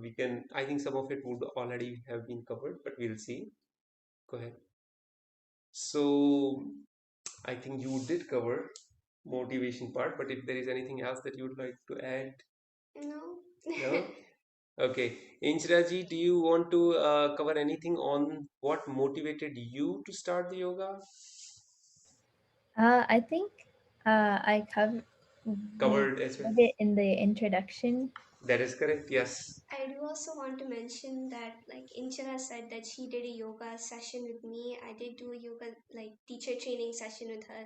we can. I think some of it would already have been covered, but we'll see. Go ahead. So I think you did cover motivation part, but if there is anything else that you would like to add, No. no? Okay, Inshraji, do you want to cover anything on what motivated you to start the yoga? I think I we Covered as well. covered it in the introduction. That is correct. Yes. I do also want to mention that, like Inchara said, that she did a yoga session with me. I did do a yoga like teacher training session with her,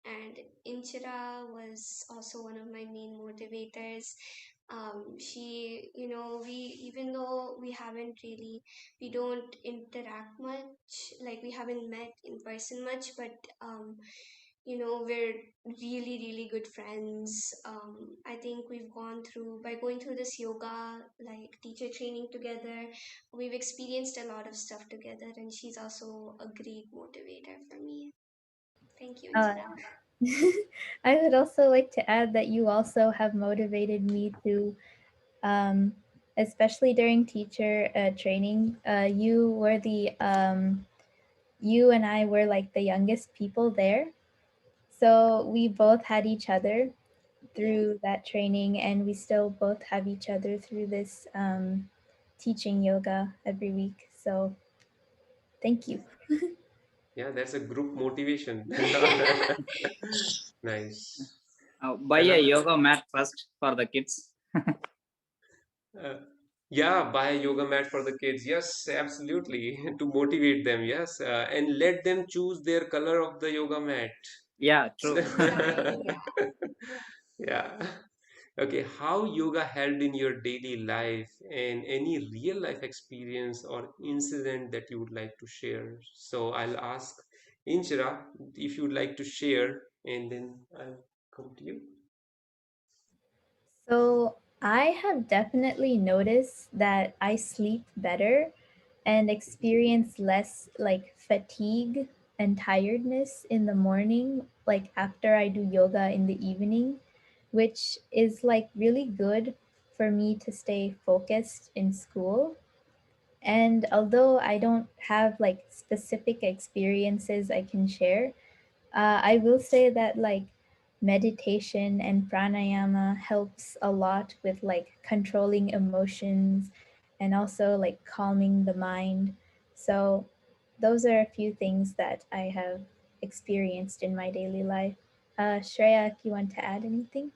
and Inchara was also one of my main motivators. She, we, even though we don't interact much, like we haven't met in person much, but we're really, really good friends. I think by going through this yoga, like teacher training together, we've experienced a lot of stuff together, and she's also a great motivator for me. Thank you, Uh, Inchara. I would also like to add that you also have motivated me to, um, especially during teacher training. You and I were like the youngest people there. So we both had each other Yes. through that training, and we still both have each other through this teaching yoga every week. So thank you. Yeah, that's a group motivation. Nice. Buy a Another, yoga mat first for the kids. uh, yeah, buy a yoga mat for the kids. Yes, absolutely. To motivate them. Yes, and let them choose their color of the yoga mat. Yeah, So, true. Yeah. yeah. Okay, how yoga helped in your daily life and any real life experience or incident that you would like to share. So I'll ask Inchira if you would like to share, and then I'll come to you. So I have definitely noticed that I sleep better and experience less like fatigue and tiredness in the morning, like after I do yoga in the evening, which is like really good for me to stay focused in school. And although I don't have like specific experiences I can share, I will say that like meditation and pranayama helps a lot with like controlling emotions and also like calming the mind. So those are a few things that I have experienced in my daily life. Shreya, if you want to add anything?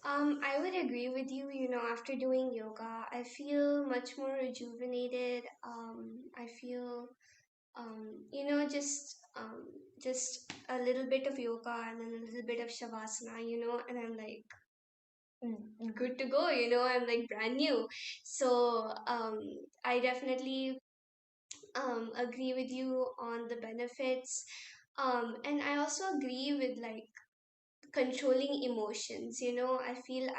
I would agree with you. After doing yoga, I feel much more rejuvenated. I feel, just a little bit of yoga and then a little bit of shavasana, and I'm like good to go. I'm like brand new. So I definitely agree with you on the benefits. And I also agree with like controlling emotions. I feel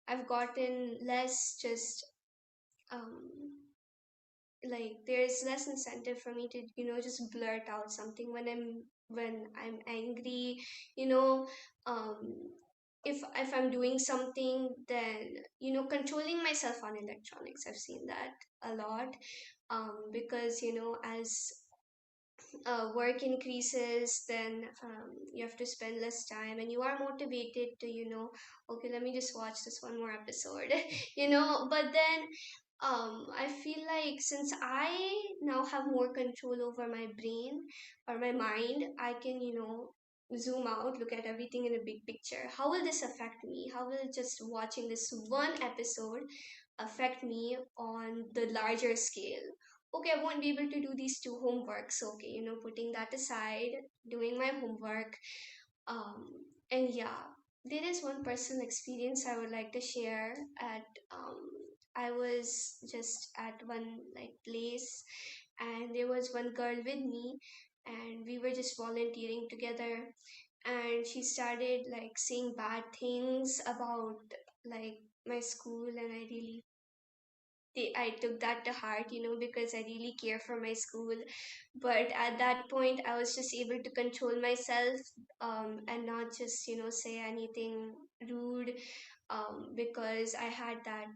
I've gotten less just um like there's less incentive for me to just blurt out something when I'm angry. you know um if I'm doing something, then controlling myself on electronics, I've seen that a lot. Because as work increases, then you have to spend less time and you are motivated to okay, let me just watch this one more episode. But then I feel like since I now have more control over my brain or my mind, I can zoom out, look at everything in a big picture. How will this affect me? How will just watching this one episode affect me on the larger scale? Okay, I won't be able to do these two homeworks. Okay, putting that aside, doing my homework. And yeah, there is one personal experience I would like to share. At I was just at one like place, and there was one girl with me, and we were just volunteering together. And she started like saying bad things about like my school, and I really I took that to heart, because I really care for my school. But at that point, I was just able to control myself, and not just, say anything rude, because I had that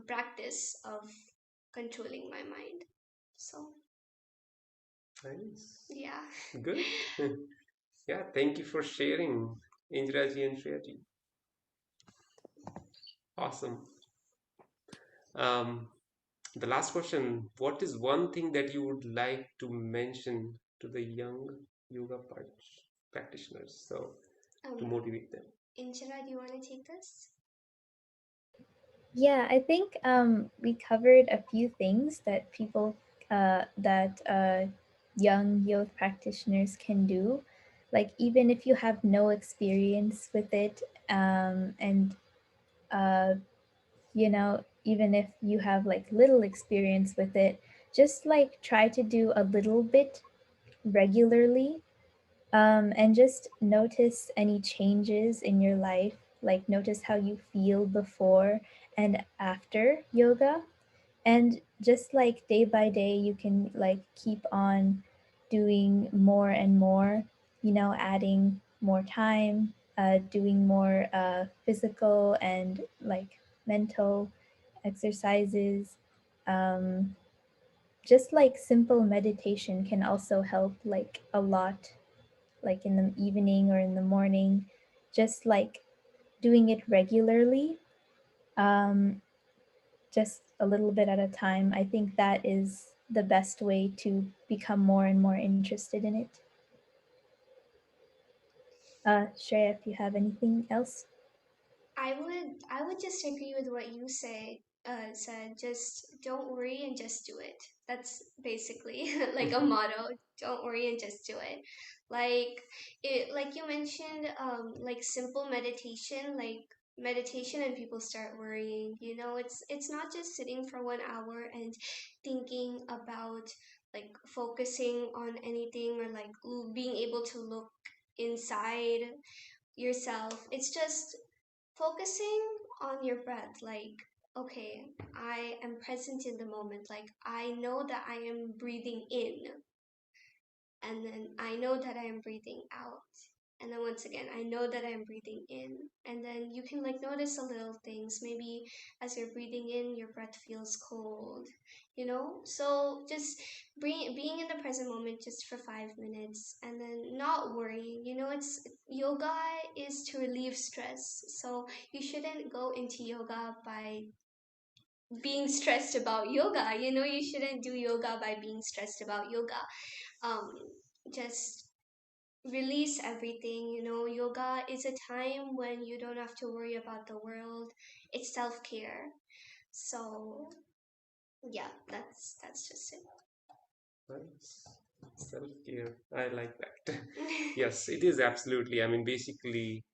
practice of controlling my mind. So, Nice. yeah. Good. Yeah, thank you for sharing, Indiraji and Shreyaji. Awesome. Um, the last question, what is one thing that you would like to mention to the young yoga practitioners, so to motivate them? Inchira, do you want to take this? Yeah, I think we covered a few things that young youth practitioners can do. Like even if you have no experience with it, and uh, even if you have like little experience with it, just like try to do a little bit regularly, and just notice any changes in your life, like notice how you feel before and after yoga. And just like day by day, you can like keep on doing more and more, adding more time, doing more physical and like mental exercises. um, just like simple meditation can also help like a lot, like in the evening or in the morning, just like doing it regularly, um, just a little bit at a time. I think that is the best way to become more and more interested in it. Shreya, if you have anything else. I would just agree with what you said. Just don't worry and just do it. That's basically like a motto. Don't worry and just do it. Like you mentioned, like simple meditation, like meditation, and people start worrying. It's not just sitting for 1 hour and thinking about, like, focusing on anything, or like being able to look inside yourself. It's just focusing on your breath, like, okay, I am present in the moment, like I know that I am breathing in, and then I know that I am breathing out, and then once again I know that I am breathing in. And then you can like notice the little things. Maybe as you're breathing in, your breath feels cold. So just being in the present moment just for 5 minutes, and then not worrying. It's yoga is to relieve stress, so you shouldn't go into yoga by being stressed about yoga. You shouldn't do yoga by being stressed about yoga. um just release everything. Yoga is a time when you don't have to worry about the world. It's self-care. So yeah, that's just it. Nice. Self-care. I like that. Yes, it is absolutely. I mean, basically,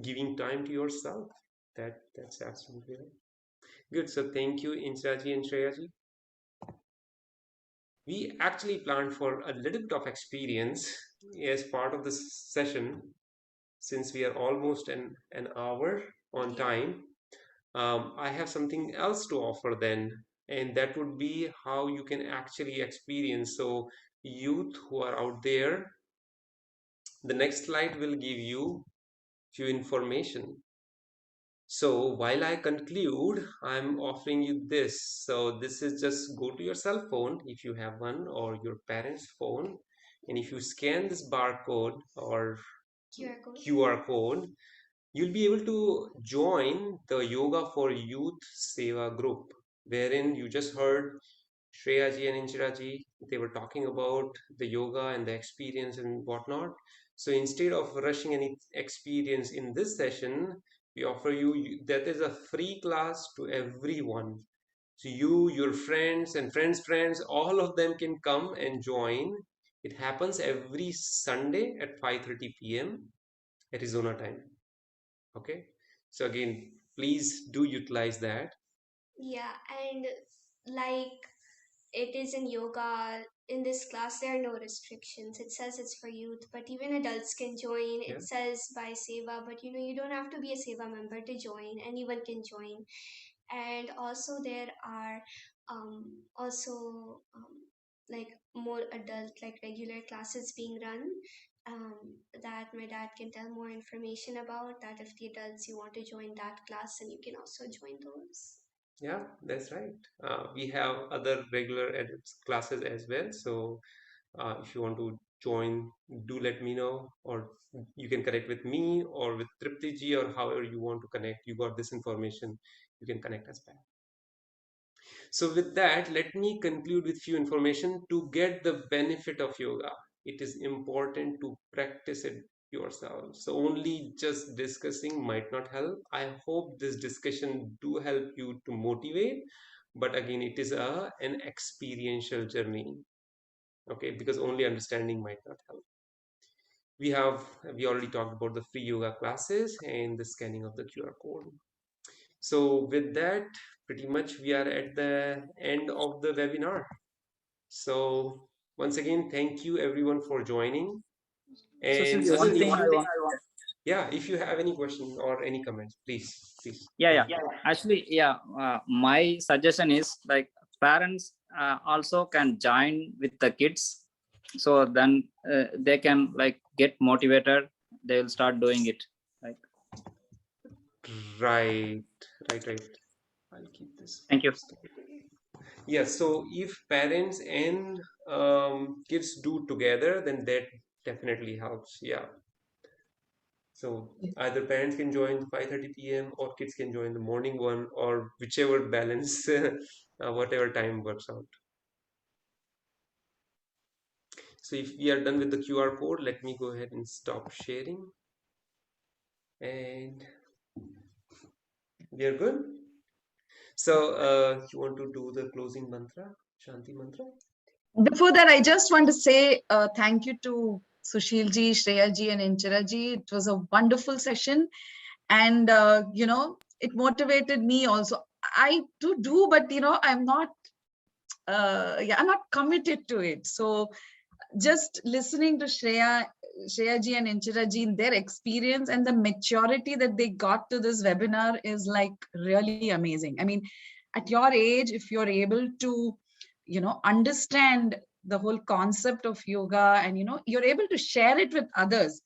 giving time to yourself. That's absolutely right. Good. So thank you, Inchraji and Shreyaji. We actually planned for a little bit of experience as part of this session, since we are almost an hour on time. I have something else to offer then, and that would be how you can actually experience. So, youth who are out there, the next slide will give you few information. So while I conclude, I'm offering you this. So this is just go to your cell phone if you have one, or your parents' phone, and if you scan this barcode or QR code, you'll be able to join the Yoga for Youth Sewa group, wherein you just heard Shreya ji and Inchira ji, they were talking about the yoga and the experience and whatnot. So instead of rushing any experience in this session, we offer that is a free class to everyone. So you, your friends and friends, all of them can come and join. It happens every Sunday at 5:30 p.m. Arizona time. Okay. So again, please do utilize that. Yeah, and like it is in yoga, in this class there are no restrictions. It says it's for youth, but even adults can join. Yeah. It says by Sewa, but you don't have to be a Sewa member to join. Anyone can join. And also there are like more adult, like regular classes being run, that my dad can tell more information about that. If the adults you want to join that class, and you can also join those. Yeah, that's right. We have other regular edits classes as well. So if you want to join, do let me know, or you can connect with me or with Tripti ji, or however you want to connect. You got this information, you can connect us back. So with that, let me conclude with few information. To get the benefit of yoga, it is important to practice it yourself. So only just discussing might not help. I hope this discussion do help you to motivate, but again, it is an experiential journey. Okay, because only understanding might not help. We already talked about the free yoga classes and the scanning of the QR code. So with that, pretty much we are at the end of the webinar. So once again, thank you everyone for joining. And Sushil, one thing I want. yeah, if you have any question or any comments, please. Yeah. Actually, my suggestion is like parents also can join with the kids, so then they can like get motivated. They will start doing it. Right. I'll keep this. Thank you. Yeah, so if parents and kids do together, then that definitely helps. Yeah. So either parents can join 5:30 p.m. or kids can join the morning one, or whichever balance, whatever time works out. So if we are done with the QR code, let me go ahead and stop sharing. And we are good. So you want to do the closing mantra, Shanti mantra? Before that, I just want to say thank you to Sushil ji, Shreya ji, and Inchira ji. It was a wonderful session, and it motivated me also. I do, but I'm not. I'm not committed to it. So just listening to Shreya ji and Inchira ji, their experience and the maturity that they got to this webinar is like really amazing. I mean, at your age, if you're able to, understand the whole concept of yoga, and you're able to share it with others,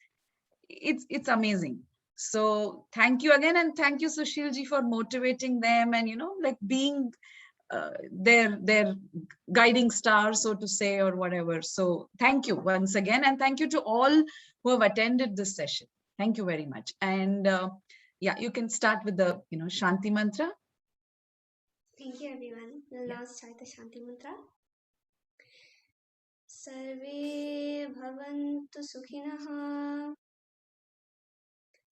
it's amazing. So thank you again, and thank you, Sushil ji, for motivating them, and like being their guiding star, so to say, or whatever. So thank you once again, and thank you to all who have attended this session. Thank you very much. And yeah, you can start with the Shanti mantra. Thank you, everyone. We'll now start the Shanti mantra. Sarve bhavantu sukhinah.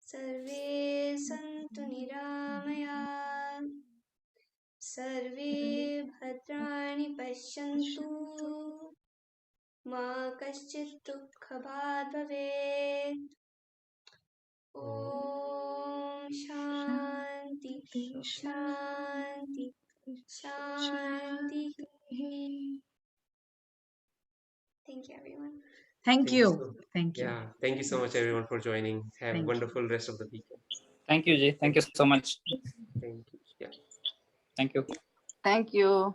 Sarve santu niramaya. Sarve bhadrani pashyantu. Ma kaschit dukhabhad bhavet. Om Shanti Shanti Shanti. Thank you, everyone. Thank you. Yeah, thank you so much, everyone, for joining. Have a wonderful rest of the weekend. Thank you, Ji. Thank you so much. Thank you. Yeah. Thank you. Thank you.